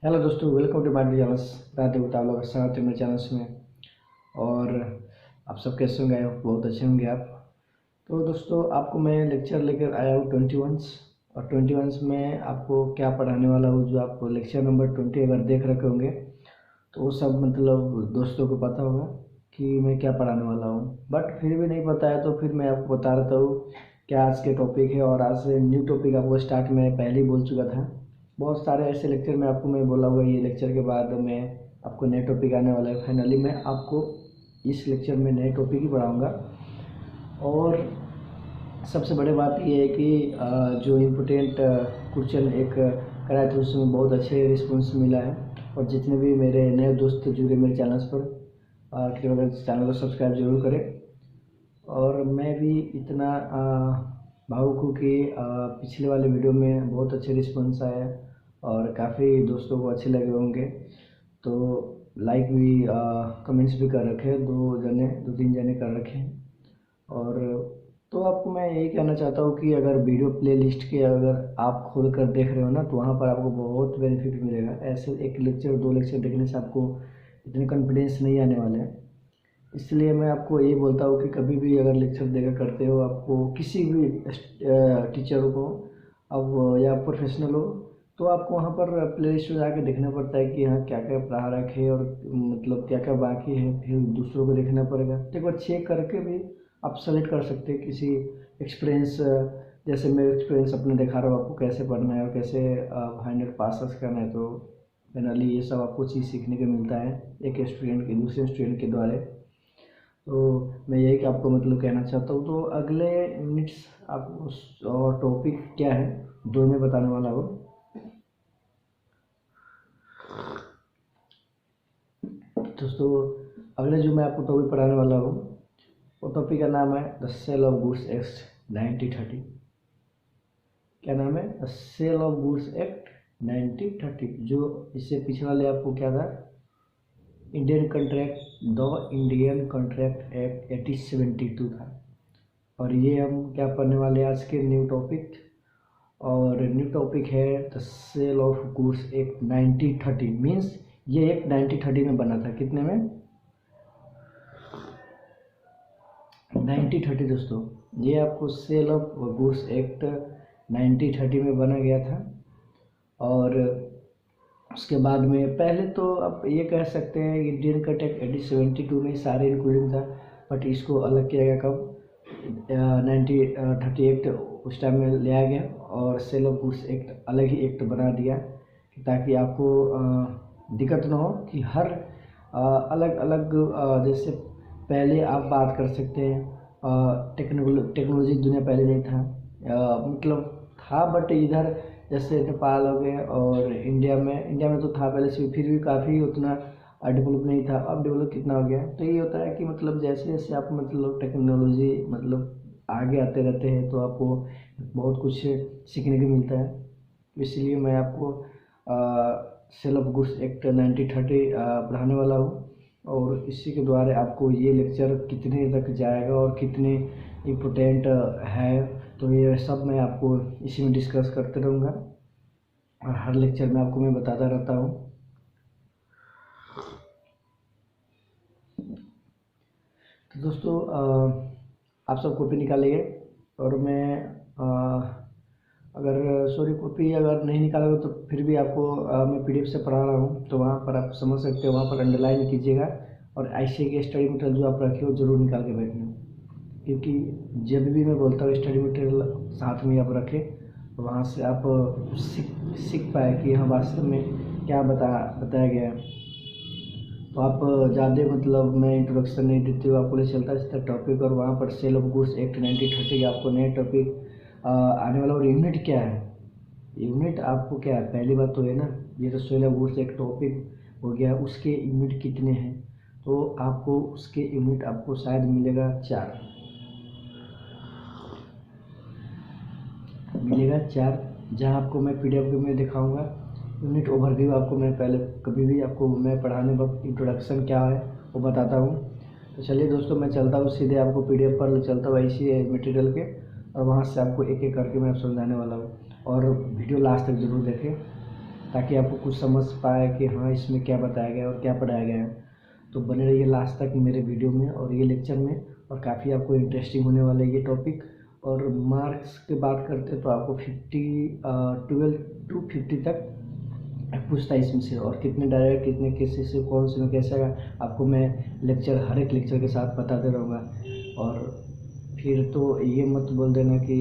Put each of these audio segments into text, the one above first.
Hello दोस्तों, welcome to my channels. Radhe आप लोग स्वागत है मेरे चैनल्स में। और आप सब कैसे होंगे? बहुत अच्छे होंगे आप। तो दोस्तों, आपको मैं लेक्चर लेकर आया हूँ 21 और 21 में आपको क्या पढ़ाने वाला हूँ। जो आप लेक्चर नंबर 20 अगर देख रखे होंगे तो वो सब मतलब दोस्तों को पता होगा कि मैं क्या पढ़ाने वाला हूँ। बट फिर भी नहीं पता है तो फिर मैं आपको बता रहा हूँ क्या आज के टॉपिक है। और आज से न्यू टॉपिक आपको स्टार्ट में पहले ही बोल चुका था। बहुत सारे ऐसे लेक्चर में आपको मैं बोला हुआ, ये लेक्चर के बाद मैं आपको नए टॉपिक आने वाला है। फाइनली मैं आपको इस लेक्चर में नए टॉपिक ही पढ़ाऊँगा। और सबसे बड़ी बात ये है कि जो इम्पोर्टेंट क्वेश्चन एक कराए थे उसमें बहुत अच्छे रिस्पॉन्स मिला है। और जितने भी मेरे नए दोस्त जुड़े मेरे चैनल्स पर, कृपया चैनल को सब्सक्राइब जरूर करें। और मैं भी इतना भावुक हूँ कि पिछले वाले वीडियो में बहुत अच्छे रिस्पॉन्स आए और काफ़ी दोस्तों को अच्छे लगे होंगे। तो लाइक भी कमेंट्स भी कर रखे, दो तीन जने कर रखे हैं। और तो आपको मैं यही कहना चाहता हूँ कि अगर वीडियो प्लेलिस्ट के अगर आप खोल कर देख रहे हो ना, तो वहाँ पर आपको बहुत बेनिफिट मिलेगा। ऐसे एक लेक्चर दो लेक्चर देखने से आपको इतने कॉन्फिडेंस नहीं आने वाले हैं। इसलिए मैं आपको यही बोलता हूँ कि कभी भी अगर लेक्चर देखा करते हो, आपको किसी भी टीचर को अब या प्रोफेशनल हो, तो आपको वहाँ पर प्लेलिस्ट में जाके देखना पड़ता है कि हाँ क्या क्या पढ़ा रखे है और मतलब क्या क्या बाकी है। फिर दूसरों को देखना पड़ेगा। तो एक बार चेक करके भी आप सेलेक्ट कर सकते हैं किसी एक्सपीरियंस। जैसे मैं एक्सपीरियंस अपने दिखा रहा हूँ आपको कैसे पढ़ना है और कैसे 100 पास करना है। तो फाइनली ये सब आपको चीज़ सीखने को मिलता है एक स्टूडेंट के दूसरे स्टूडेंट के द्वारा। तो मैं यही कि आपको मतलब कहना चाहता हूँ। तो अगले मिनट्स आपको और टॉपिक क्या है दो में बताने वाला हूँ। दोस्तों, अगले जो मैं आपको टॉपिक पढ़ाने वाला हूँ वो टॉपिक का नाम है the sale of goods act 1930। क्या नाम है? The sale of goods act 1930। जो इससे पिछले वाले आपको क्या था? इंडियन कॉन्ट्रैक्ट एक्ट 1872 था। और ये हम क्या पढ़ने वाले हैं आज के न्यू टॉपिक। और न्यू टॉपिक है the sale of goods act 1930। Means ये एक्ट 1930 में बना था। कितने में? 1930 दोस्तों। ये आपको सेल ऑफ गुड्स एक्ट 1930 में बना गया था। और उसके बाद में पहले तो आप ये कह सकते हैं इंडियन कॉन्ट्रैक्ट 1872 में सारे इंक्लूडिंग था। बट इसको अलग किया गया कब? 1938 उस टाइम में लिया गया और सेल ऑफ गुड्स एक्ट अलग ही एक्ट बना दिया ताकि आपको दिक्कत ना हो कि हर अलग अलग जैसे पहले आप बात कर सकते हैं। टेक्नोलॉजी दुनिया पहले नहीं था, मतलब था बट इधर जैसे नेपाल हो गए और इंडिया में तो था पहले से, फिर भी काफ़ी उतना डेवलप नहीं था। अब डेवलप कितना हो गया है। तो ये होता है कि मतलब जैसे जैसे आप मतलब टेक्नोलॉजी मतलब आगे आते रहते हैं तो आपको बहुत कुछ सीखने को मिलता है। इसलिए मैं आपको सेल ऑफ गुड्स एक्ट 1930 पढ़ाने वाला हूँ। और इसी के द्वारा आपको ये लेक्चर कितने तक जाएगा और कितने इम्पोर्टेंट है, तो ये सब मैं आपको इसी में डिस्कस करते रहूँगा। और हर लेक्चर में आपको मैं बताता रहता हूँ। तो दोस्तों, आप सब कॉपी निकालिए। और मैं अगर कॉपी अगर नहीं निकालोगे तो फिर भी आपको मैं PDF से पढ़ा रहा हूँ, तो वहाँ पर आप समझ सकते हो। वहाँ पर अंडरलाइन कीजिएगा और ICA के स्टडी मटेरियल जो आप रखे हो जरूर निकाल के बैठना। क्योंकि जब भी मैं बोलता हूँ स्टडी मटेरियल साथ में आप रखें, तो वहाँ से आप सीख पाए कि हाँ वास्तव में क्या बताया गया है। तो आप ज़्यादा मतलब मैं इंट्रोडक्शन नहीं देती हूँ, आपको ले चलता है इसका टॉपिक। और वहाँ पर सेल ऑफ गुड्स एक्ट 1930 आपको नए टॉपिक आने वाला। और यूनिट क्या है? यूनिट आपको क्या है? पहली बात तो है ना, ये तो सेल ऑफ गुड्स एक टॉपिक हो गया, उसके यूनिट कितने हैं? तो आपको उसके यूनिट आपको शायद मिलेगा 4 जहाँ आपको मैं PDF में दिखाऊंगा। यूनिट ओवरव्यू आपको मैं पहले कभी भी आपको मैं पढ़ाने वक्त इंट्रोडक्शन क्या है वो बताता हूँ। तो चलिए दोस्तों, मैं चलता हूँ सीधे आपको PDF पर ले चलता हूँ इसी मटेरियल के, और वहाँ से आपको एक एक करके मैं समझाने वाला हूँ। और वीडियो लास्ट तक ज़रूर देखें। ताकि आपको कुछ समझ पाए कि हाँ इसमें क्या बताया गया है और क्या पढ़ाया गया है। तो बने रहिए लास्ट तक मेरे वीडियो में और ये लेक्चर में, और काफ़ी आपको इंटरेस्टिंग होने वाला है ये टॉपिक। और मार्क्स की बात करते हैं तो आपको 12 to 50 तक पूछता है इसमें से, और कितने डायरेक्ट कितने कैसे से कौन से में कैसा आपको मैं लेक्चर हर एक लेक्चर के साथ बताते रहूँगा। और फिर तो ये मत बोल देना कि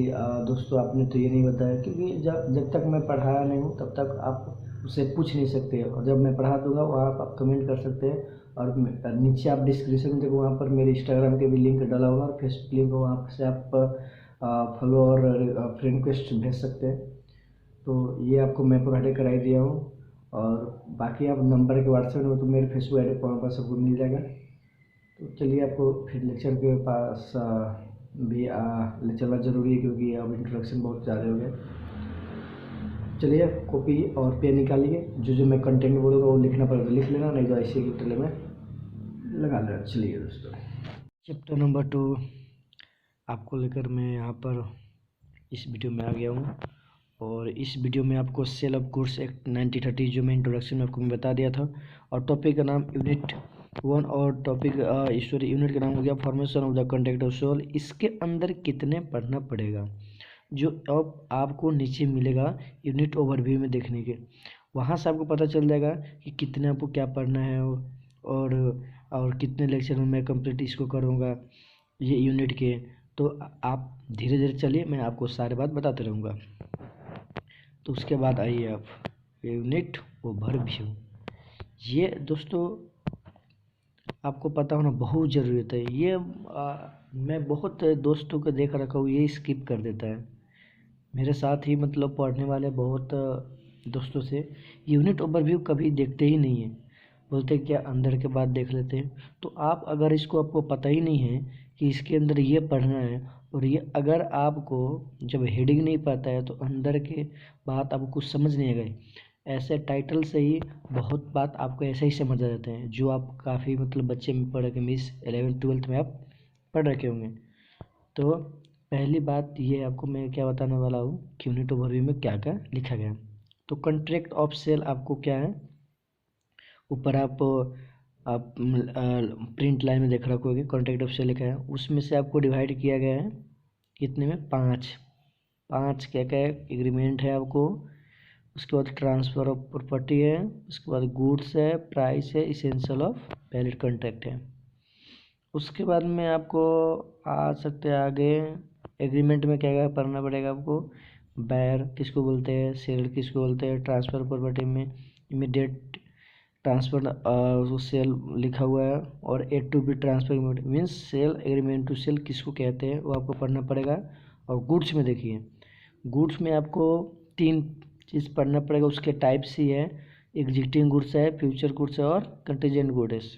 दोस्तों आपने तो ये नहीं बताया, क्योंकि जब जब तक मैं पढ़ाया नहीं हूँ तब तक आप उससे पूछ नहीं सकते, और जब मैं पढ़ा दूंगा वहाँ आप कमेंट कर सकते हैं। और नीचे आप डिस्क्रिप्शन में देखो, वहाँ पर मेरे इंस्टाग्राम के भी लिंक डाला हुआ और फेसबुक लिंक, वहाँ से आप फॉलो और फ्रेंड रिक्वेस्ट भेज सकते हैं। तो ये आपको मैं प्रोवाइड कराई दिया हूँ। और बाकी आप नंबर के व्हाट्सएप में, तो मेरे फेसबुक आई डी पर सबको मिल जाएगा। तो चलिए आपको फिर लेक्चर के पास भी ले चलना ज़रूरी है, क्योंकि अब इंट्रोडक्शन बहुत ज़्यादा हो गया। चलिए कॉपी और पेन निकालिए, जो जो मैं कंटेंट बोलूँगा वो लिखना पड़ेगा, लिख लेना, नहीं तो ऐसे ही टले में लगा लेना। चलिए दोस्तों, चैप्टर नंबर 2 आपको लेकर मैं यहाँ पर इस वीडियो में आ गया हूँ। और इस वीडियो में आपको सेल ऑफ गुड्स एक्ट 1930 जो मैं इंट्रोडक्शन में आपको मैं बता दिया था, और टॉपिक का नाम यूनिट 1, और टॉपिक सॉरी यूनिट का नाम हो गया formation of the contract of sale. इसके अंदर कितने पढ़ना पड़ेगा, जो अब आपको नीचे मिलेगा यूनिट ओवरव्यू में देखने के, वहाँ से आपको पता चल जाएगा कि कितने आपको क्या पढ़ना है, और कितने लेक्चर में मैं कंप्लीट इसको करूँगा ये यूनिट के। तो आप धीरे धीरे चलिए, मैं आपको सारे बात बताते रहूँगा। तो उसके बाद आइए आप यूनिट ओवरव्यू। ये दोस्तों आपको पता होना बहुत ज़रूरत है। ये मैं बहुत दोस्तों को देख रखा हूँ ये स्किप कर देता है, मेरे साथ ही मतलब पढ़ने वाले बहुत दोस्तों से यूनिट ओवरव्यू कभी देखते ही नहीं है, बोलते क्या अंदर के बाद देख लेते हैं। तो आप अगर इसको आपको पता ही नहीं है कि इसके अंदर ये पढ़ना है, और ये अगर आपको जब हेडिंग नहीं पता है तो अंदर के बात आपको कुछ समझ नहीं आएगा। ऐसे टाइटल से ही बहुत बात आपको ऐसे ही समझ आ जाते हैं, जो आप काफ़ी मतलब बच्चे में पढ़ के मिस 11th-12th में आप पढ़ रखे होंगे। तो पहली बात ये आपको मैं क्या बताने वाला हूँ कि यूनिट ओवरव्यू में क्या क्या लिखा गया है। तो कॉन्ट्रैक्ट ऑफ सेल आपको क्या है, ऊपर आप प्रिंट लाइन में देख रखोगे कॉन्ट्रैक्ट ऑफ सेल लिखा है, उसमें से आपको डिवाइड किया गया है कितने में, पाँच क्या क्या एग्रीमेंट है आपको। उसके बाद ट्रांसफ़र ऑफ प्रॉपर्टी है, उसके बाद गुड्स है, प्राइस है, इसेंशियल ऑफ वैलिड कॉन्ट्रैक्ट है। उसके बाद में आपको आ सकते हैं आगे, एग्रीमेंट में क्या क्या पढ़ना पड़ेगा आपको, बायर किसको बोलते हैं, सेलर किसको बोलते हैं, ट्रांसफ़र प्रॉपर्टी में इमीडिएट ट्रांसफर उसको सेल लिखा हुआ है, और A to B transfer means sale agreement to sell किसको कहते हैं वो आपको पढ़ना पड़ेगा। और गुड्स में देखिए, गुड्स में आपको 3 चीज़ पढ़ना पड़ेगा, उसके टाइप्स ही है, एग्जिस्टिंग गुड्स है, फ्यूचर गुड्स है, और कंटीजेंट गुड्स।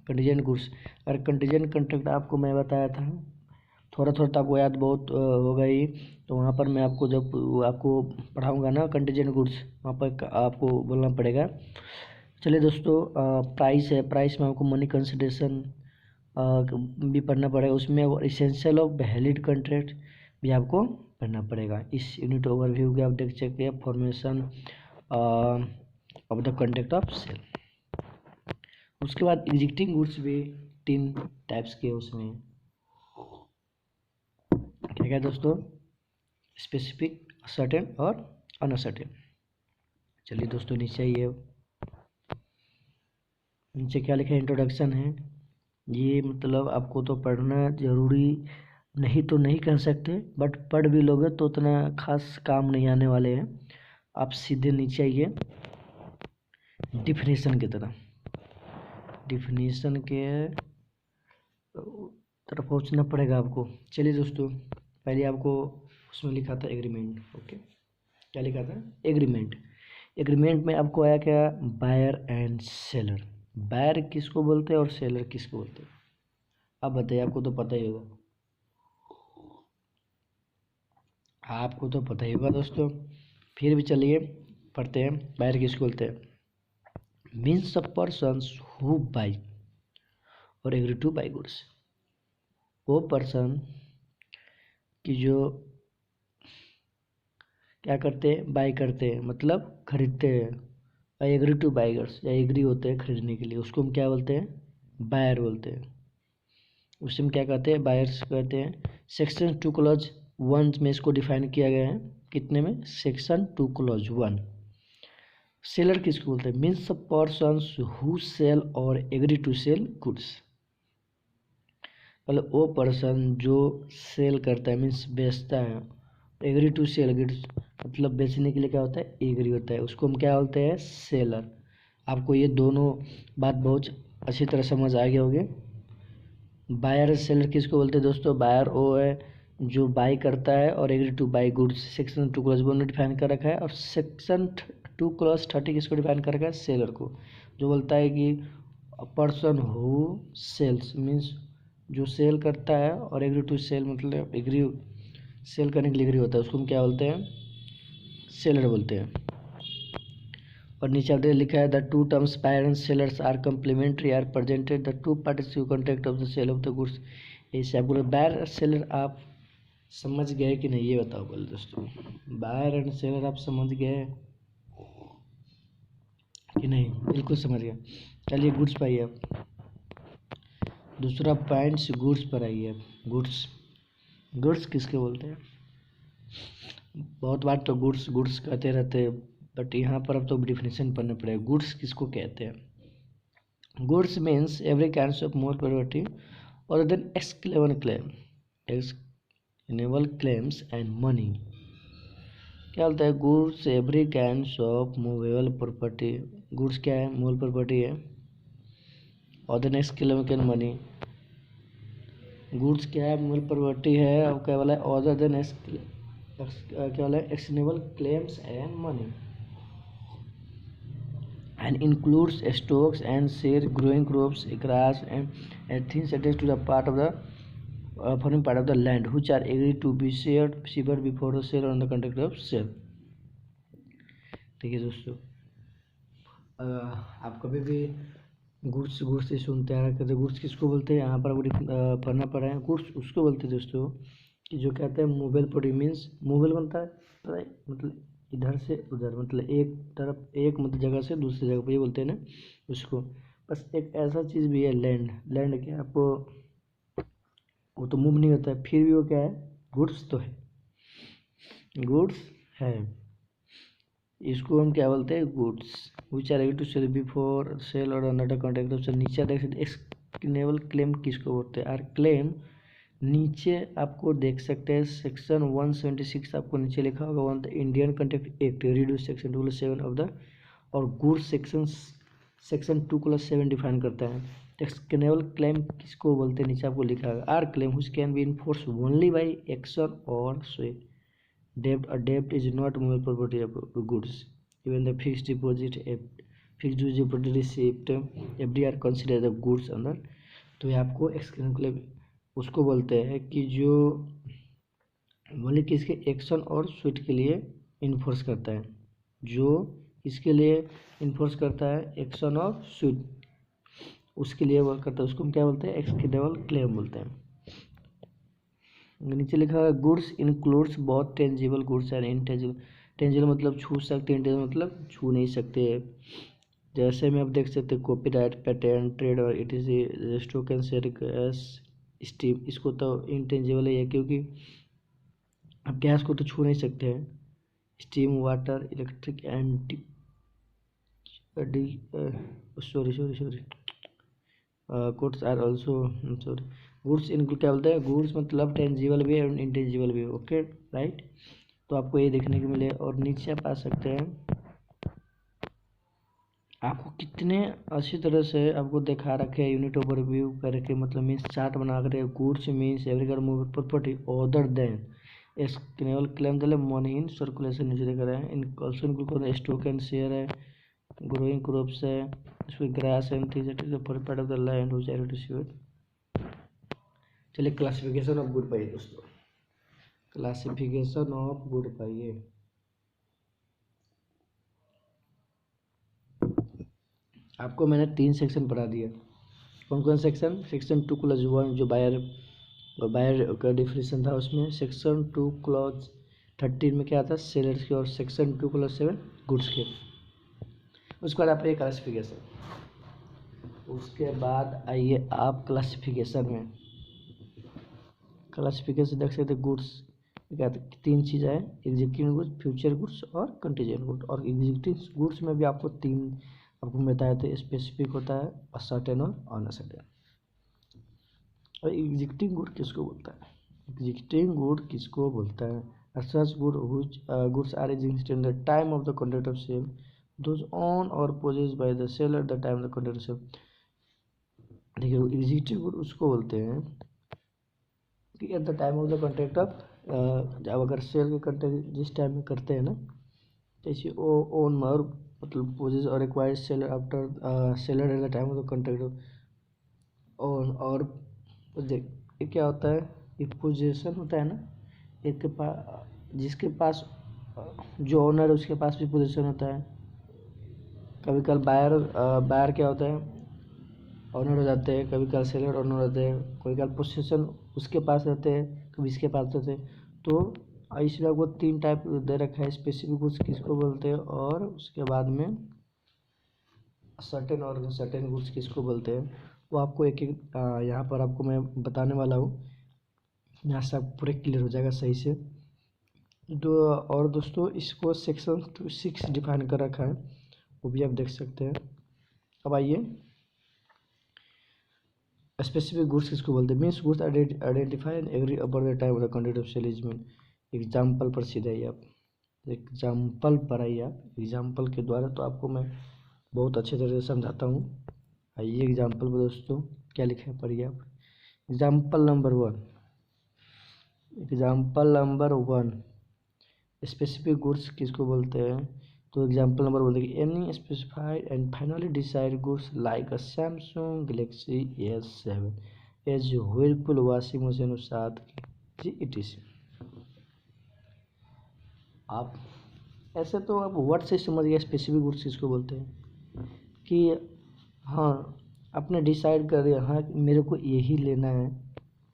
कंटीजेंट गुड्स और कंटीजेंट कंट्रैक्ट आपको मैं बताया था, थोड़ा थोड़ा तो आपको याद बहुत होगा ही। तो वहाँ पर मैं आपको जब आपको पढ़ाऊँगा ना कंटीजेंट गुड्स, वहाँ पर आपको बोलना पड़ेगा। चलिए दोस्तों, प्राइस है, प्राइस में आपको मनी कंसिडरेशन भी पढ़ना पड़ेगा उसमें, और इसेंशियल ऑफ वैलिड कॉन्ट्रैक्ट भी आपको पढ़ना पड़ेगा। इस यूनिट ओवरव्यू के आप देख सकते हैं formation of the contract of sale. उसके बाद एग्जिस्टिंग गुड्स भी 3 टाइप्स के उसमें क्या क्या दोस्तों, स्पेसिफिक, सर्टेन और अनसर्टेन। चलिए दोस्तों नीचे आइए, नीचे क्या लिखा है, इंट्रोडक्शन है। ये मतलब आपको तो पढ़ना ज़रूरी नहीं तो नहीं कह सकते, बट पढ़ भी लोगे तो उतना खास काम नहीं आने वाले हैं। आप सीधे नीचे आइए, डिफिनीशन की तरफ, डिफिनीशन के तरफ पहुँचना पड़ेगा आपको। चलिए दोस्तों, पहले आपको उसमें लिखा था एग्रीमेंट, ओके, क्या लिखा था, एग्रीमेंट। एग्रीमेंट में आपको आया क्या, बायर एंड सेलर। बायर किसको बोलते हैं और सेलर किसको बोलते हैं, आप बताइए, आपको तो पता ही होगा, आपको तो पता ही होगा दोस्तों, फिर भी चलिए पढ़ते हैं। बायर किसको बोलते हैं, means the persons who by और एग्री टू बाई गुड्स, वो पर्सन की जो क्या करते हैं, बाई करते हैं मतलब खरीदते हैं। आई एग्री टू बाइगर्स या एग्री होते हैं खरीदने के लिए, उसको हम क्या बोलते हैं, बायर बोलते हैं। उससे हम क्या कहते हैं, बायर्स कहते हैं। सेक्शन 2 क्लॉज 1 में इसको डिफाइन किया गया है, कितने में, सेक्शन 2 क्लॉज 1। सेलर किसको बोलते हैं, means the persons who sell और एग्री टू सेल गुड्स। मतलब वो पर्सन जो सेल करता है, मीन्स बेचता है, एग्री टू सेल गुड्स मतलब बेचने के लिए क्या होता है, एग्री होता है, उसको हम क्या बोलते हैं, सेलर। आपको ये दोनों बात बहुत अच्छी तरह समझ आ गए होंगे। बायर सेलर किसको बोलते हैं दोस्तों, बायर वो है जो बाई करता है और agree to buy goods, section 2 clause 1 में डिफाइन कर रखा है। और सेक्शन 2 क्लॉज 30 किसको डिफाइन कर रखा है, सेलर को, जो बोलता है कि पर्सन हु सेल्स मीन्स जो सेल करता है और एग्री टू सेल मतलब एग्री सेल करने के लिए एग्री होता है, उसको हम क्या बोलते हैं, सेलर बोलते हैं। और नीचे आपने लिखा है the two terms buyer and sellers are complementary are presented the two parties to contract of the sale of the goods. ऐसे आप बोले बायर और सेलर आप समझ गए कि नहीं, ये बताओ बोले दोस्तों, बायर एंड सेलर आप समझ गए कि नहीं, बिल्कुल समझ गए। चलिए गुड्स पर आइए आप, दूसरा पॉइंट्स गुड्स पर आइए आप। गुड्स, गुड्स किसके बोलते हैं, बहुत बार तो गुड्स गुड्स कहते रहते हैं, बट यहाँ पर अब तो डिफिनेशन पढ़ना पड़ेगा। गुड्स किसको कहते हैं, goods means every kind of more property other than exclaimable claims and money. क्या बोलता है, goods every kind of movable property, goods क्या है, मूवेबल प्रॉपर्टी है, और देन एक्सक्लेमेबल मनी, गुड्स क्या है, मूवेबल प्रॉपर्टी है, और क्या बोला है, अदर देन क्या बोला है, exclaimable claims and money, and includes stocks and share growing crops grass and things attached to the part of the forming part of the land which are agreed to be shared before the sale on the contract of sale। ठीक है दोस्तों, आप कभी भी goods goods से सुनते आ रहे, goods किसको बोलते हैं, यहाँ पर आपको पढ़ना पड़ा है। गुड्स उसको बोलते हैं दोस्तों कि जो कहते हैं मूवेबल प्रॉपर्टी, मीन्स मूवेबल बनता है मतलब इधर से उधर, मतलब एक तरफ एक मतलब जगह से दूसरी जगह पर, ये बोलते हैं ना उसको। बस एक ऐसा चीज़ भी है लैंड, लैंड क्या आपको, वो तो मूव नहीं होता है, फिर भी वो क्या है, गुड्स तो है, गुड्स है, इसको हम क्या बोलते हैं, goods which are to sell before sale और अंडर कॉन्ट्रैक्ट ऑफ सेल। नीचे देख सकते एक्सक्लेमेबल क्लेम किसको बोलते हैं, आर क्लेम, नीचे आपको देख सकते हैं सेक्शन 176 आपको नीचे लिखा होगा, one the Indian contract act reduce section 2/7 of the, और गुड्स सेक्शन 2/7 डिफाइन करता है। एक्सक्लेमेबल क्लेम किसको बोलते हैं, नीचे आपको लिखा होगा, are claim which can be enforce only by action और sweat debt। A debt is not movable property of goods, even the fixed deposit receipt FD are considered the goods under। तो ये आपको एक्सक्लेमेबल उसको बोलते हैं कि जो बोले कि इसके एक्शन और स्वीट के लिए इन्फोर्स करता है, जो इसके लिए इन्फोर्स करता है एक्शन और स्वीट उसके लिए वर्क करता है, उसको हम क्या बोलते हैं, एक्सक्लेमेबल क्लेम बोलते हैं। नीचे लिखा है गुड्स इंक्लूड्स बहुत tangible goods and intangible. Tangible मतलब छू सकते हैं, इंटेंजिबल मतलब छू नहीं सकते। जैसे में आप देख सकते हैं कॉपीराइट, पेटेंट, ट्रेड और it stock and share, gas, steam, इसको तो इंटेंजिबल है क्योंकि आप गैस को तो छू नहीं सकते हैं। Steam, water, electric and sorry goods are also sorry, goods इनको क्या बोलते हैं, गुड्स मतलब टेंजिबल भी है और इंटेंजिबल भी है, ओके राइट। तो आपको ये देखने को मिले। और नीचे आप आ सकते हैं, आपको कितने अच्छी तरह से आपको दिखा रखे हैं, यूनिट ओवरव्यू करके, मतलब मीन्स चार्ट बना कर, goods means every movable property other than exclaimable claim दिले मनी इन सर्कुलेशन नीचे दिख रहा है। In also include stock and share है, ग्रोइंग क्रॉप्स है, इसमें grass and things that is the part of the land which are to see. चलिए classification of good पाइए दोस्तों, क्लासिफिकेशन ऑफ गुड पाइए। आपको मैंने 3 सेक्शन पढ़ा दिया। कौन कौन सेक्शन, सेक्शन 2/1 जो बायर का डिफिनेशन था उसमें, सेक्शन 2/30 13 में क्या आता है, सेलर्स की, और सेक्शन 2:7 गुड्स के। उसके बाद आप ये क्लासिफिकेशन, उसके बाद आइए आप क्लासिफिकेशन में। क्लासिफिकेशन देख सकते हैं, गुड्स क्या है, 3 चीज़ है, एग्जीक्यूटिव गुड्स, फ्यूचर गुड्स और कंटीजेंट गुड्स। और एग्जीक्यूटिव गुड्स में भी आपको 3 आपको बताया था, स्पेसिफिक होता है, असर्टेन और अनअसर्टेन। और एग्जीक्यूटिव गुड किसको बोलता है, एग्जीक्यूटिव गुड किसको बोलता है, such good which goods are existed in the time of the contract of sale, those own or possessed by the seller at the time of the contract of sale. देखिए executive good उसको बोलते हैं कि at the time of the contract of, जब अगर cell के contract जिस time में करते हैं ना, जैसे ओ ओन और मतलब पोजेस और acquired seller after seller at the time of the contract own. और देख ये क्या होता है, एक पोजीशन होता है ना, एक के पास, जिसके पास जो ओनर है उसके पास भी पोजीशन होता है। कभी कल बायर क्या होता है, ओनर हो जाते हैं, कभी कल सेलर ओनर होते हैं, कोई कल पोजीशन उसके पास रहते हैं, कभी इसके पास रहते हैं। तो इसमें आपको 3 टाइप दे रखा है, स्पेसिफिक गुड्स किसको बोलते हैं, और उसके बाद में सर्टेन और सर्टेन गुड्स किसको बोलते हैं, वो आपको एक एक यहाँ पर आपको मैं बताने वाला हूँ। यहाँ से आप पूरे क्लियर हो जाएगा सही से। और दोस्तों इसको सेक्शन 6 डिफाइन कर रखा है, वो भी आप देख सकते हैं। अब आइए स्पेसिफिक गुड्स किसको बोलते हैं, means goods identify and agree about the time of the contract of sale is mean. Example पर सीधे आइए आप, एग्जाम्पल पर आइए आप, एग्जाम्पल के द्वारा तो आपको मैं बहुत अच्छे तरह से समझाता हूँ। आइए एग्जाम्पल पर दोस्तों क्या लिखा है पढ़िए आप। Example number 1, example number 1 specific goods किसको बोलते हैं। तो एग्जाम्पल नंबर बोलते हैं any specified and finally decide goods like a Samsung Galaxy S7 edge Whirlpool washing machine 7 G ETC। आप ऐसे तो आप वर्ड से समझ गए स्पेसिफिक गुड्स किसको बोलते हैं, कि हाँ आपने डिसाइड कर दिया, हाँ मेरे को यही लेना है।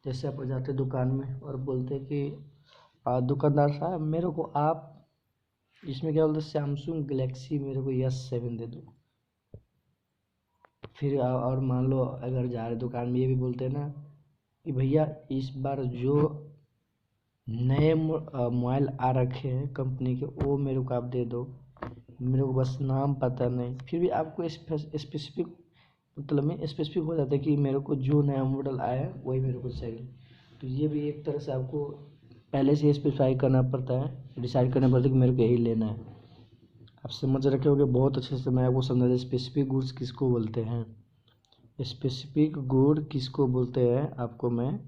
जैसे आप जाते दुकान में और बोलते हैं कि दुकानदार साहब मेरे को आप इसमें क्या बोलते हैं, सैमसंग गैलेक्सी मेरे को S7 दे दो। फिर और मान लो अगर जा रहे दुकान में ये भी बोलते हैं ना कि भैया इस बार जो नए मोबाइल आ रखे हैं कंपनी के वो मेरे को आप दे दो, मेरे को बस नाम पता नहीं। फिर भी आपको स्पेसिफिक मतलब में स्पेसिफिक हो जाता है कि मेरे को जो नया मॉडल आया है वही मेरे को चाहिए। तो ये भी एक तरह से आपको पहले से स्पेसिफाई करना पड़ता है, डिसाइड करना पड़ता है कि मेरे को यही लेना है। आप समझ रखे होंगे बहुत अच्छे से, मैं आपको समझा दूँ स्पेसिफिक गुड्स किसको बोलते हैं। स्पेसिफिक गुड किसको बोलते हैं आपको मैं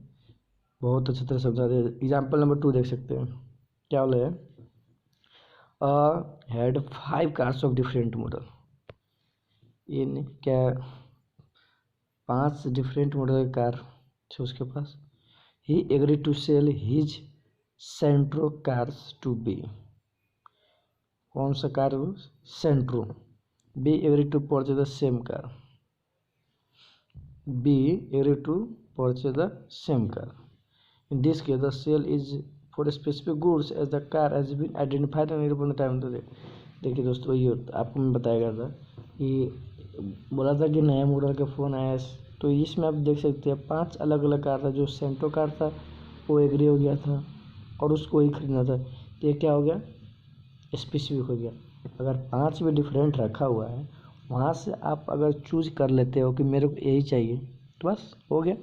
बहुत अच्छी तरह समझा दे। एग्जाम्पल नंबर 2 देख सकते हैं, क्या बोले है, had 5 cars of different model. ये क्या 5 डिफरेंट मॉडल की कार थे उसके पास। He agree to sell his Santro cars to B. कौन सा कार है, Santro. B agree to purchase the same car, B agree to purchase the same car. In this case, the sale is for specific goods as the car has been identified and upon the time of the day। देखिए दोस्तों ये आपको मैं बताया था कि बोला था कि नया मॉडल का फ़ोन आया, तो इसमें आप देख सकते हैं 5 अलग अलग कार था। जो सेंट्रो कार था वो एग्री हो गया था और उसको ही खरीदना था, तो ये क्या हो गया, स्पेसिफिक हो गया। अगर 5 भी डिफरेंट रखा हुआ है वहाँ से आप अगर चूज कर लेते हो कि मेरे को यही चाहिए तो बस हो गया।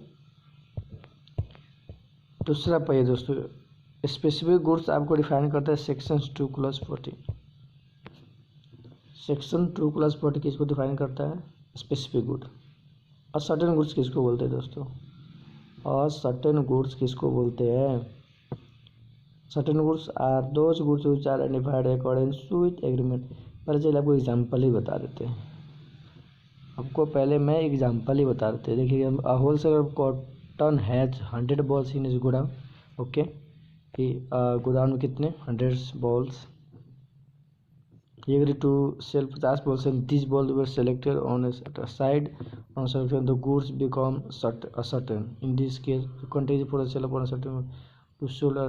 दूसरा पाइए दोस्तों, स्पेसिफिक गुड्स आपको डिफाइन करता है सेक्शन 2:40। सेक्शन 2:40 किसको डिफाइन करता है, स्पेसिफिक गुड। और सर्टेन गुड्स किसको बोलते हैं दोस्तों, और सर्टेन गुड्स किसको बोलते हैं। Certain goods are those goods which are identified according to with agreement. पहले चलिए आपको एग्जाम्पल ही बता देते हैं, आपको पहले मैं एग्जाम्पल ही बता देते हैं। देखिए wholesaler cotton has 100 balls in is godown. Okay, गोदाम में कितने 100 बॉल्स। ये agree to sell 50 balls and this ball were selected on a side on selection the goods become certain in this case quantity for a sale upon a certain to solder.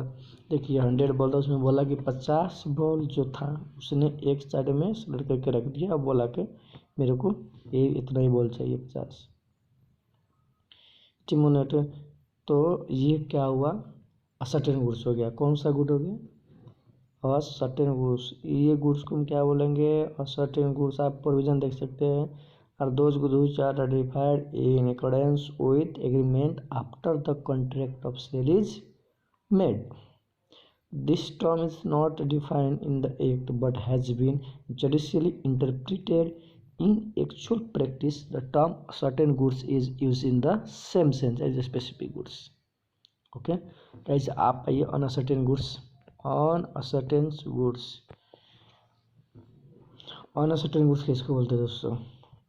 देखिए 100 ball था, उसमें बोला कि 50 ball जो था उसने एक side में सोल्डर करके रख दिया। अब बोला कि मेरे को ये इतना ही बॉल चाहिए 50 टिमोनेटर। तो ये क्या हुआ, असर्टेन गुड्स हो गया। कौन सा गुड हो गया, असर्टेन गुड्स। ये गुड्स को हम क्या बोलेंगे, असर्टेन गुड्स। आप प्रोविजन देख सकते हैं, are those goods which are ratified in accordance with agreement after the contract of sale is made. This term is not defined in the Act but has been judicially interpreted. In actual practice, the term certain goods is used in the same sense as specific goods. Okay, guys, आप आइए uncertain goods. Uncertain goods, uncertain goods किसको बोलते हैं दोस्तों?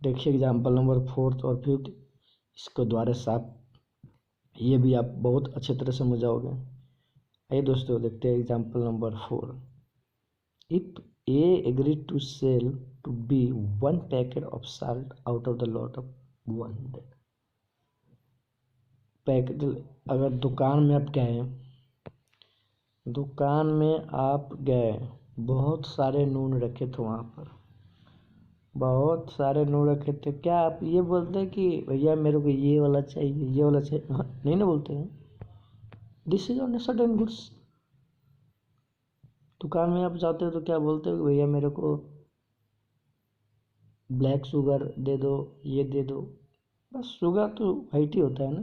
देखिए example number 4 और 5, इसको द्वारा साफ, ये भी आप बहुत अच्छे तरह समझ जाओगे। आइए दोस्तों देखते हैं example number 4। If A agree to sell to B 1 packet of salt out of the lot of 100 packet. अगर दुकान में आप गए, दुकान में आप गए, बहुत सारे नून रखे थे वहाँ पर, बहुत सारे नून रखे थे, क्या आप ये बोलते हैं कि भैया मेरे को ये वाला चाहिए, ये वाला चाहिए? नहीं ना बोलते हैं। This is on certain goods. दुकान में आप जाते हो तो क्या बोलते हो, भैया मेरे को ब्लैक शुगर दे दो, ये दे दो। बस शुगर तो वाइट ही होता है ना,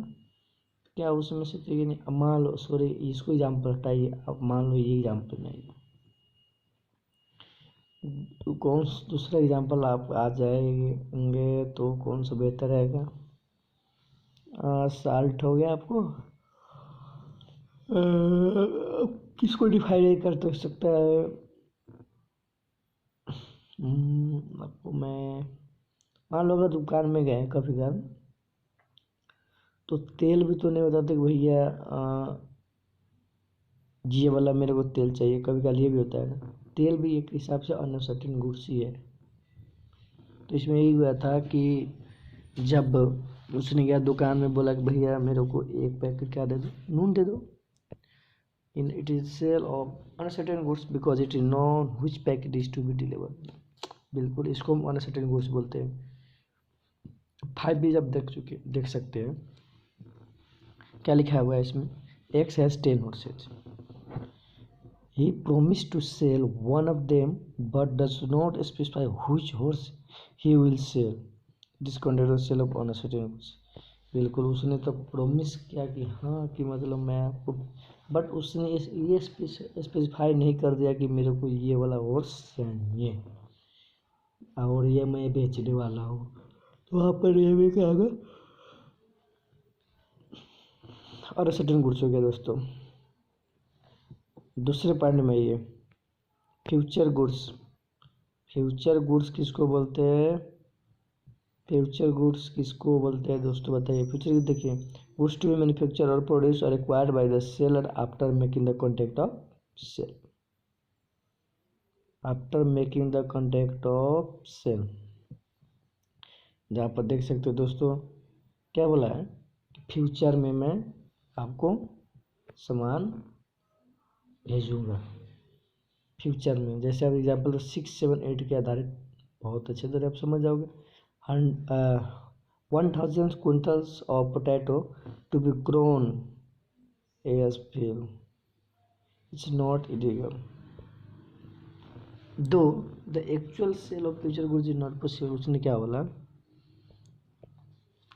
क्या उसमें से चाहिए नहीं। अब मान लो, सॉरी इसको एग्जाम्पल हटाइए, अब मान लो ये एग्जाम्पल नहीं, कौन दूसरा एग्जाम्पल आप आ जाएंगे तो कौन सा बेहतर रहेगा। साल्ट हो गया आपको, किसको डिफाइन कर सकता है आपको। मैं मान लो अगर दुकान में गए कभी कभार, तो तेल भी तो नहीं बताते कि भैया ये वाला मेरे को तेल चाहिए। कभी कभार ये भी होता है ना, तेल भी एक हिसाब से अनसर्टेन गुड्स ही है। तो इसमें यही हुआ था कि जब उसने गया दुकान में, बोला कि भैया मेरे को एक पैकेट क्या दे दो, नून दे दो। In it is sale of uncertain goods because it is known which packet is to be delivered. बिल्कुल, इसको हम अनसर्टेन गुड्स बोलते हैं। 5 भी जब देख सकते हैं, क्या लिखा हुआ है इसमें, x has 10 horses. He promised to sell one of them but does not specify which horse he will sell. This conditional sale of uncertain goods. बिल्कुल, उसने तो प्रॉमिस किया कि हाँ कि मतलब मैं आपको, बट उसने ये स्पेसिफाई नहीं कर दिया कि मेरे को ये वाला हॉर्स चाहिए और ये मैं बेचने वाला हूँ। तो वहाँ पर ये भी क्या होगा, अनसर्टेन गुड्स हो गया दोस्तों। दूसरे पॉइंट में ये फ्यूचर गुड्स। फ्यूचर गुड्स किसको बोलते हैं, फ्यूचर गुड्स किसको बोलते हैं दोस्तों बताइए। फ्यूचर देखिए, goods to be manufacture or produce or acquired by the seller after making the contract of sale. After making the contract of sale, जहाँ पर देख सकते हो दोस्तों क्या बोला है, फ्यूचर में मैं आपको सामान भेजूंगा। फ्यूचर में, जैसे आप एग्जाम्पल 6, 7, 8 के आधारित बहुत अच्छे तरह आप समझ जाओगे। 1000 quintals of potato to be grown as feel, it's not illegal though the actual sale of future goods is not possible. उसने क्या बोला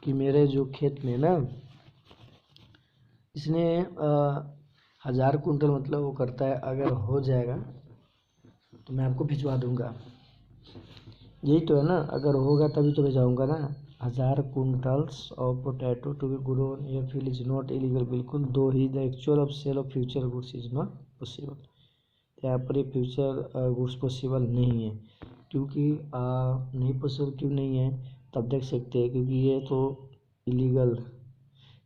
कि मेरे जो खेत में ना, इसने 1000 कुंटल मतलब वो करता है, अगर हो जाएगा तो मैं आपको भिजवा दूंगा। यही तो है ना, अगर होगा तभी तो भिजवाऊंगा ना। 1000 quintals of potato to be grown या फील इज नॉट इलीगल। बिल्कुल, though he the actual of sale of future goods is not possible. यहाँ पर ये फ्यूचर गुड्स पॉसिबल नहीं है, क्योंकि नहीं पॉसिबल क्यों नहीं है, तब देख सकते हैं क्योंकि ये तो इलीगल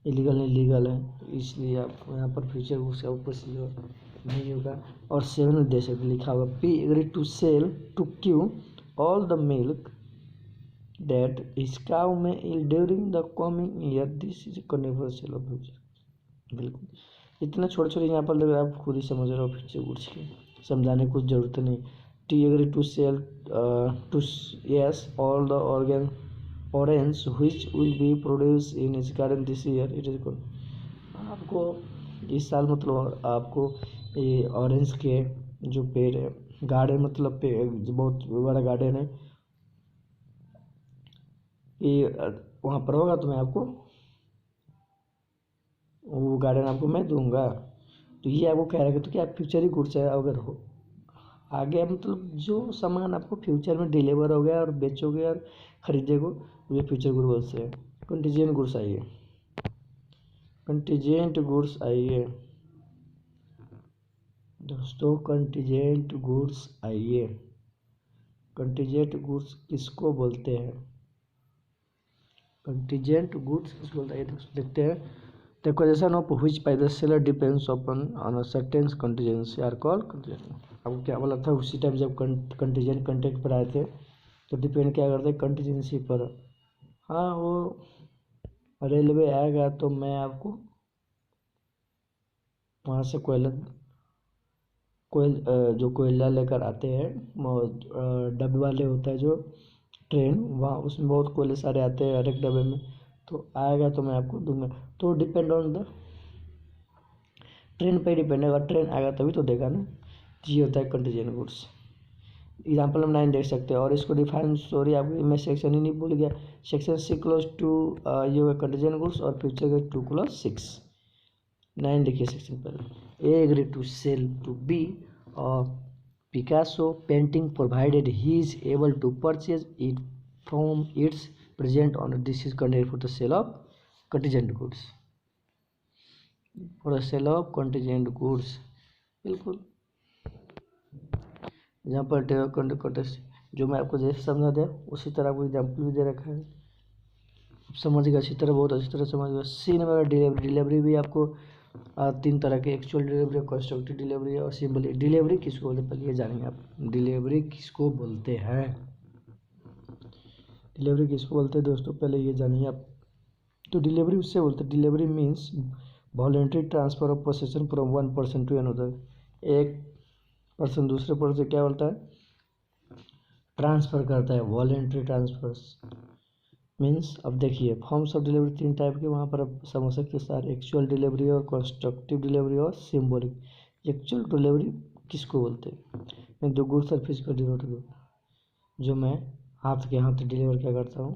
नहीं लीगल है, इसलिए आप यहाँ पर फ्यूचर गुड्स का पॉसिबल नहीं होगा। और 7 में दे सकते लिखा हुआ, P agree to sell to Q all the milk that his cow may yield during the coming year. This is a controversial of future. बिल्कुल, इतना छोटे छोटे यहाँ पर लग रहा है, आप खुद ही समझ रहे हो फ्यूचर गुड्स की, समझाने की कुछ जरूरत नहीं। T agree to sell to yes all the organ orange which will be produce in his garden this year it is आपको इस साल मतलब आपको ये ऑरेंज के जो पेड़ है, गार्डन मतलब जो बहुत बड़ा गार्डन है ये वहाँ पर होगा, तो मैं आपको वो गार्डन आपको मैं दूंगा। तो ये आपको कह रहा है कि तो क्या फ्यूचर ही गुड्स है, अगर हो आगे मतलब जो सामान आपको फ्यूचर में डिलीवर हो गया और बेचोगे और खरीदोगे ये फ्यूचर गुड बोलते हैं। कंटीजेंट गुड्स आइए, कंटीजेंट गुड्स आइए दोस्तों, कंटीजेंट गुड्स आइए। कंटीजेंट गुड्स किसको बोलते हैं? कंटीजेंट गुड्स किसको बोलते हैं देखते हैं। The acquisition of which by the seller depends upon on a certain contingency are called contingent। आपको क्या बोला था उसी टाइम जब कंटीजेंट कंटेक्ट पर आए थे तो डिपेंड क्या करते हैं कंटीजेंसी पर। हाँ वो रेलवे आएगा तो मैं आपको वहाँ से जो कोयला लेकर आते हैं डब्बे वाले होता है जो ट्रेन, वहाँ उसमें बहुत कोयले सारे आते हैं हर एक डब्बे में, तो आएगा तो मैं आपको दूंगा। तो डिपेंड ऑन द ट्रेन पे डिपेंड है, अगर ट्रेन आएगा तभी तो देगा ना। ये होता है कंटीजेंट गुड्स। एग्जाम्पल हम 9 देख सकते हैं और इसको डिफाइन सॉरी आपको मैं सेक्शन ही नहीं भूल गया। सेक्शन 6 क्लोज टू ये हुआ कंटीजेंट गुड्स और फ्यूचर के 2 क्लोज 6। 9 देखिए सेक्शन पहले। A agree to sell to B Picasso painting provided he is able to purchase it from its present owner. This is content for the sale of contingent goods, for the sale of contingent goods. बिल्कुल जहाँ पर contact जो मैं आपको जैसे समझा दिया उसी तरह आपको एग्जाम्पल भी दे रखा है, समझ गए अच्छी तरह, बहुत अच्छी तरह समझ गए। सी नंबर डिलीवरी भी आपको 3 तरह के एक्चुअल डिलीवरी, कंस्ट्रक्टिव डिलीवरी और सिंबल डिलीवरी किसको बोलते हैं पहले ये जानेंगे आप। डिलीवरी किसको बोलते हैं, डिलीवरी किसको बोलते हैं दोस्तों पहले ये जानिए आप। तो डिलीवरी उससे बोलते हैं, delivery means voluntary transfer of possession from one person to another. एक पर्सन दूसरे पर्सन से क्या बोलता है ट्रांसफ़र करता है, वॉलेंट्री ट्रांसफर्स मीन्स। अब देखिए फॉर्म्स ऑफ डिलीवरी 3 टाइप के वहाँ पर आप समझ सकते हैं सारे, एक्चुअल डिलीवरी और कंस्ट्रक्टिव डिलीवरी और सिम्बॉलिक। एक्चुअल डिलीवरी किसको बोलते हैं? जो गुड्स और फिजिकल डिलीवरी जो मैं हाथ के हाथ डिलीवर क्या करता हूँ,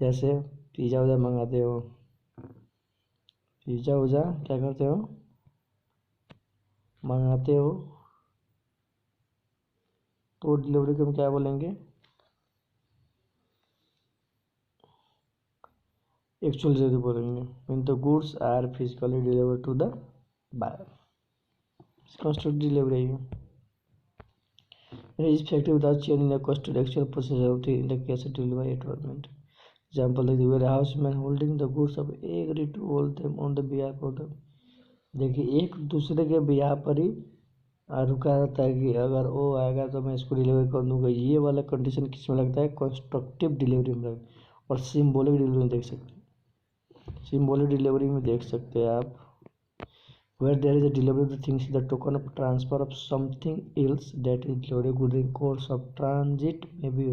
जैसे पिज़्ज़ा उज़ा मंगाते हो, पिज़्ज़ा उज़ा क्या करते हो मंगाते हो, तो डिलीवरी को हम क्या बोलेंगे एक्चुअल डिलीवरी बोलेंगे। Mean the goods are physically deliver to the buyer, constructive delivery है। It is effective without changing the cost to the actual process of the in the case of delivery by environment. Example the warehouseman holding the goods of agree to hold them on the behalf of the। देखिए एक दूसरे के बिहार पर ही रुका रहता है कि अगर वो आएगा तो मैं इसको डिलीवर कर दूंगा। ये वाला कंडीशन किस में लगता है कंस्ट्रक्टिव डिलीवरी में लगता है। और सिम्बॉलिक डिलीवरी में देख सकते हैं, सिम्बॉलिक डिलीवरी में देख सकते हैं आप where there is a delivery of the things the token of transfer of something else that is delivered good in course of transit maybe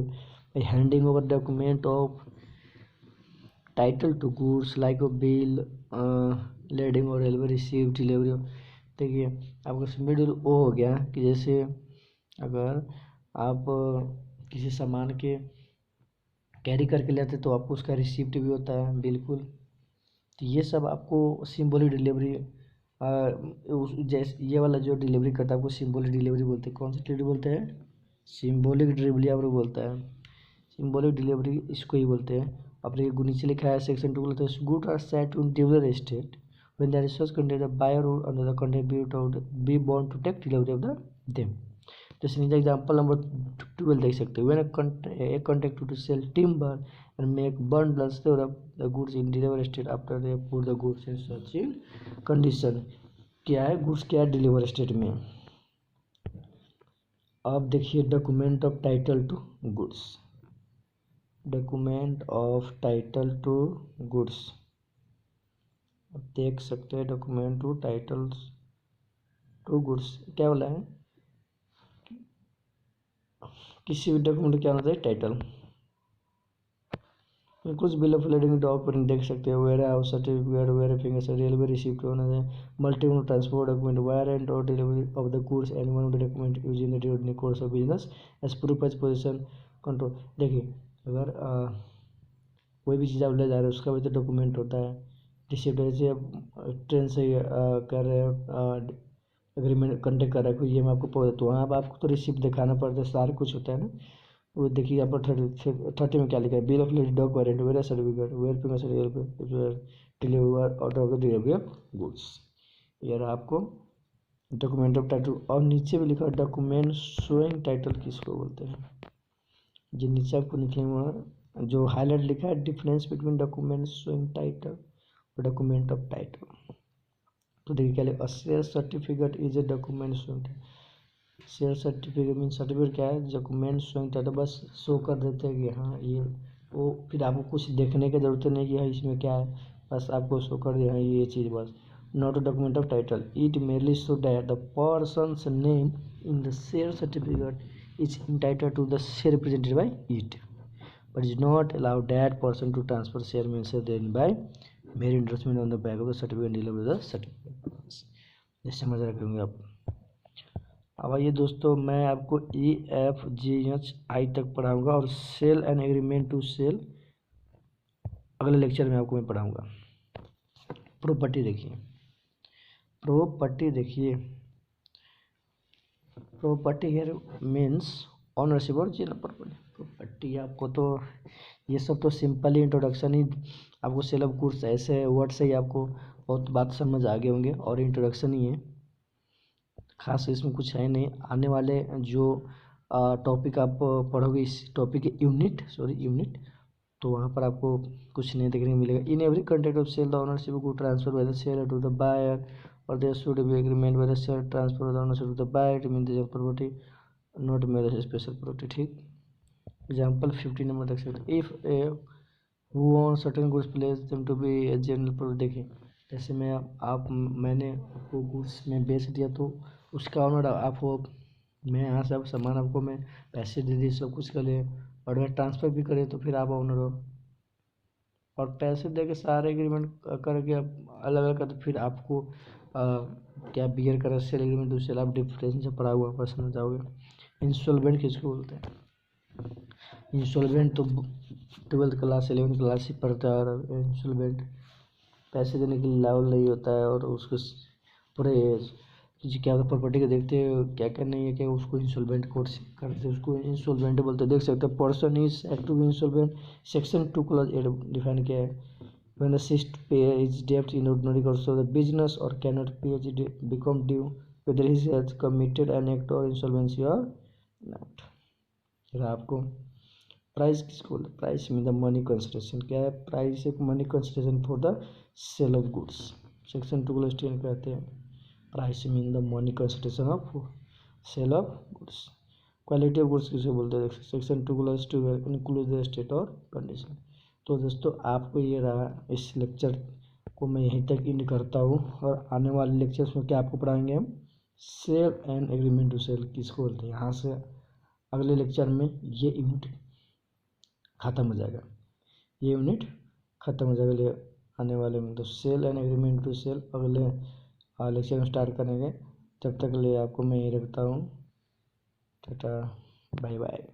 by handing over document of title to goods like a bill lading or railway receive delivery। देखिए आपका middle ओ हो गया कि जैसे अगर आप किसी सामान के कैरी करके लेते तो आपको उसका रिसिप्ट भी होता है बिल्कुल। तो ये सब आपको सिम्बॉलिक डिलीवरी जैसे ये वाला जो डिलीवरी करता है आपको सिम्बॉलिक डिलीवरी बोलते हैं। कौन सी डिलीवरी बोलते हैं? सिम्बॉलिक डिलीवरी आपको बोलता है, सिम्बॉलिक डिलीवरी इसको ही बोलते हैं। अपने नीचे लिखा है सेक्शन 2 बोलते हैं good are set to deliver state when the resource contain buyer और another contributor be bound to take delivery of the them. जैसे नीचे एग्जांपल नंबर 12 देख सकते हैं when a contract to sell timber and make bundles of the goods in deliver state after they put the goods in such in condition। क्या है goods क्या है deliver state में। अब देखिए document of title to goods, document of title to goods आप देख सकते हैं document to titles to goods क्या बोला है, किसी भी डॉक्यूमेंट क्या होता है टाइटल। कुछ बिल ऑफ lading डॉक्यूमेंट देख सकते हो, वेयर हाउस सर्टिफिकेट, वेरिफिकेशन से रेलवे रिसिप्ट होना है, multiple transport document, warrant or delivery of the goods and one of the document use in the ordinary course of business as proof as position control. देखिए अगर कोई भी चीज़ आप ले जा रहे हो उसका भी तो डॉक्यूमेंट होता है। रिसिप्ट जैसे आप ट्रेन से कर रहे हो, एग्रीमेंट कंटेक्ट कर रहा है कोई, ये मैं आपको तो वहाँ पर आपको तो रिसिप्ट दिखाना पड़ता है, सारा कुछ होता है ना। वो देखिए यहाँ पर 30 में क्या लिखा है, bill of lading dock warrant ware certificate ware pay deliver order of the delivery of goods. यार आपको डॉक्यूमेंट ऑफ टाइटल, और नीचे भी लिखा है डॉक्यूमेंट शोइंग टाइटल किसको बोलते हैं, जो नीचे आपको लिखे हुआ जो हाईलाइट लिखा है, difference between document showing title और डॉक्यूमेंट ऑफ टाइटल। तो देखिए क्या लिखा, share certificate is a document showing. Share certificate mean certificate क्या है, डॉक्यूमेंट शोइंग टाइटल, बस शो कर देते हैं कि हाँ ये वो, फिर आपको कुछ देखने की जरूरत नहीं कि हाँ इसमें क्या है, बस आपको शो कर दिया हाँ ये चीज़ बस। Not a document of title, it merely show that the person's name in the share certificate is entitled to the share represented by it, but is not allow that person to transfer share means then by mere endorsement on the back of the certificate and deliver the certificate। ये समझ रखे होंगे आप। अब आइए दोस्तों, मैं आपको EFGH तक पढ़ाऊंगा और sale and agreement to sell अगले लेक्चर में आपको मैं पढ़ाऊंगा। प्रॉपर्टी देखिए, प्रॉपर्टी देखिए, property here means ownership or general property. Property आपको तो ये सब तो सिंपल ही इंट्रोडक्शन ही, आपको सेल ऑफ गुड्स ऐसे वर्ड से ही आपको बहुत बात समझ आ गए होंगे, और इंट्रोडक्शन ही है, खास इसमें कुछ है नहीं। आने वाले जो टॉपिक आप पढ़ोगे इस टॉपिक के यूनिट, तो वहाँ पर आपको कुछ नहीं देखने को मिलेगा। In every contract of sale the ownership good transfer by the seller to the buyer और there should be agreement by the seller transfer the ownership to the buyer it mean the property not mere special property. ठीक, example 15 number देख सकते, if a who own certain goods place them to be a general property. देखिए जैसे मैंने आपको goods में बेच दिया तो उसका ऑनर आप हो, मैं यहाँ से सामान आपको मैं पैसे दे दिए सब कुछ कर लिए और मैं ट्रांसफ़र भी करे तो फिर आप ऑनर हो, और पैसे दे के सारे एग्रीमेंट करके अलग अलग कर तो फिर आपको क्या बियर कर सेल एग्रीमेंट दूसरे आप डिफरेंस से पढ़ा हुआ पर समझ जाओगे। इंस्टॉलमेंट किसको बोलते हैं, इंस्टॉलमेंट तो 12th क्लास 11th क्लास ही पढ़ता है, और इंस्टॉलमेंट पैसे देने के लिए लायबल नहीं होता है, और उसको पूरे क्या होता है प्रॉपर्टी को देखते हैं क्या क्या नहीं है, क्या उसको इंस्टॉलमेंट कोड करते हैं, उसको इंस्टॉलमेंट बोलते हैं। देख सकते हैं person is act to be instalment, section 2 clause 8 define किया है। When the ceased pay is डेब्ट in ordinary course of the business or can not pay is become due whether he has committed an act or insolvency or not. फिर आपको price किसको बोलते हैं, price mean the money consideration. क्या है, price एक money consideration for the sale of goods. Section 2 clause 10 कहते हैं price mean the money consideration of sale of goods. Quality of goods किसे बोलते हैं, section 2 clause 2 include the state or condition. तो दोस्तों आपको ये रहा, इस लेक्चर को मैं यहीं तक एंड करता हूँ, और आने वाले लेक्चर्स में क्या आपको पढ़ाएंगे हम, sale and agreement to sell किसको बोलते हैं। यहाँ से अगले लेक्चर में ये यूनिट ख़त्म हो जाएगा, ये यूनिट ख़त्म हो जाएगा आने वाले में। तो sale and agreement to sell अगले लेक्चर में स्टार्ट करेंगे। तब तक के लिए आपको मैं यही रखता हूँ, टाटा बाय बाय।